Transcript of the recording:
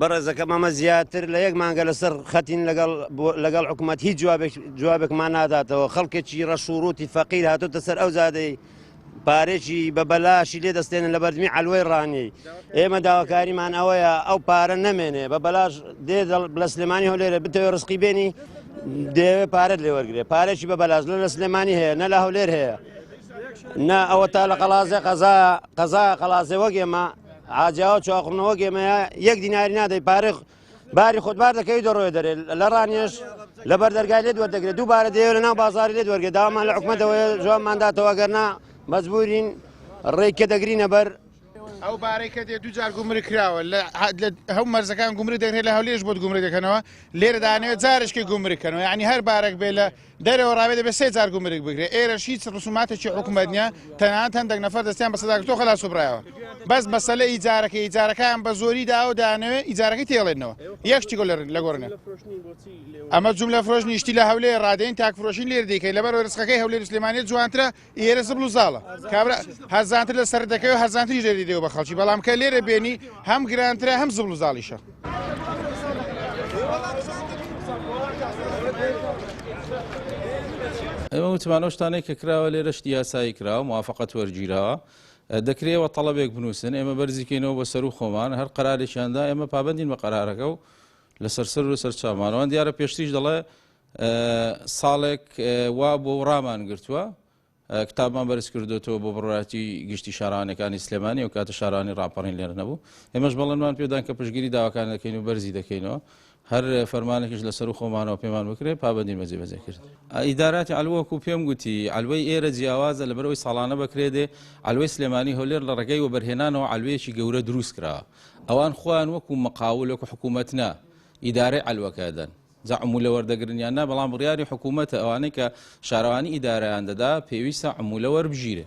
بەڕێزەکەم ئەمە زیاتر لە یەک مانگە لەسەر خەتین لەگەڵ حکوومەت هیچ جوابێکمان ناداتەوە. خەڵکێکی ڕەشوڕوتی فەقیر هاتوتە سەر ئەو زادەی پارێکی بە بەلاشی لێ دەستێنن لە بەردەمی عەلوەی ڕانیەی. ئێمە داواکاریمان ئەوەیە ئەو پارە نەمێنێ بە بەلاش دێ لە سلێمانی هەولێرە بتەوە ڕسقی بێنی دەوێت پارەت لێ وەرگێ. پارێکی بە بەلاش لە سلێمانی هەیە نە لە هەولێر هەیە نا ئەوە تا لە قەڵازێ قەزا قەڵازێ وەک ئێمە ئاجاوە چاقڕنەوە گێمەیە یەک دیناری نادەی باری خۆتبار دەکەوی دەڕۆی دەرێت لە ڕانیش لە بەردەرگای لێت وەردەگرێت دووبارە دەیەوە لە ناو بازاری لێت وەرگێت داوامان لە حکومەتەوەی جوابمانداتەوە گەرنا مەجبورین ڕێککە دەگرینە بەر ئەو بارەی کە دێ دووجار گومڕی کراوە هەم مەرزەکان گومڕی دەکرێت لە هەولێرش بۆ گومڕی دەکەنەوە لێرە دانەوێت جارشکی گومڕیکەنەوە یعنی هەر بارێک بێ لە دەرەوە ڕاوێت دەبێت 3 جار گومڕێک بگرێت ئێرەش هیچ ڕسوماتێکی حکومەت نیە تەنانەت هەندێک نەفەر دەستیان بە سەداگرتۆ خەلاص سوبرایەوە بەس مەسەلە ئیجارەکەیان بە زۆری داوە دانەوێت ئیجارەکەی تێڵێنەوە یەکشتی گۆ لە گۆڕنە ئەمە جوملە فرۆشتنی شتی لە هەولێر ڕادەین تاکفرۆشین لێر دەکەی لەبەر ڕسقەکەی هەولێر سلێمانیت جوانترە ئێرە زبل و زاڵە کابرا هەرزانتر لە سەر دەکەوێت هەرزانتری ژێری دێوە بە خەڵکی بەڵام کە لێرە بێنی هەم گرانترە هەم زبل و زاڵیشە. ئەمە وتمانە شتانەی کە کراوە لێرە شتی یاسایی کراوە موافقەت وەرگیراوە دەکرێتەوە تەڵەبێک بنووسن ئێمە بەرزیکەینەوە بە سەر و خۆمان هەر قەرارێکیاندا ئێمە پابەندین بە قەرارەکە و لەسەر سەر و سەرچاومانەوە دیارە پێشتریش دەڵێ ساڵێک وا بۆ ڕامان گرتووە کتابمان بەرز کردوێتەوە بۆ بڕاتی گشتی شارانەکانی سلێمانی و کاتە شارانی ڕاپەڕین لێرە نەبوو ئێمەش بەڵێنمان پێدان کە پشگیری داواکان دەکەین و بەرزی دەکەینەوە هەر فەرمانێکیش لەسەر و خۆمانەوە پێمان بکرێت پابەندین بەجێبەجێ کرد. ئیداراتی عەلوەکو پێم گوتی عەلوەی ئێرە جیاوازە لەبەرەوەی ساڵانە بکرێدێ عەلوەی سلێمانی هەولێر لە ڕێگەی وەبەرهێنانەوە عەلوەیەکی گەورە دروست کراوە ئەوان خۆیان وەکو مەقاول وەکو حکوومەت نا ئیدارەی عەلوەکەدەن عمولە وەردەگرنیان نا بەڵام بڕیاری حکوومەتە ئەوانەی کە شارەوانی ئیدارەیان دەدا پێویستە عمولە وەربژیرێ.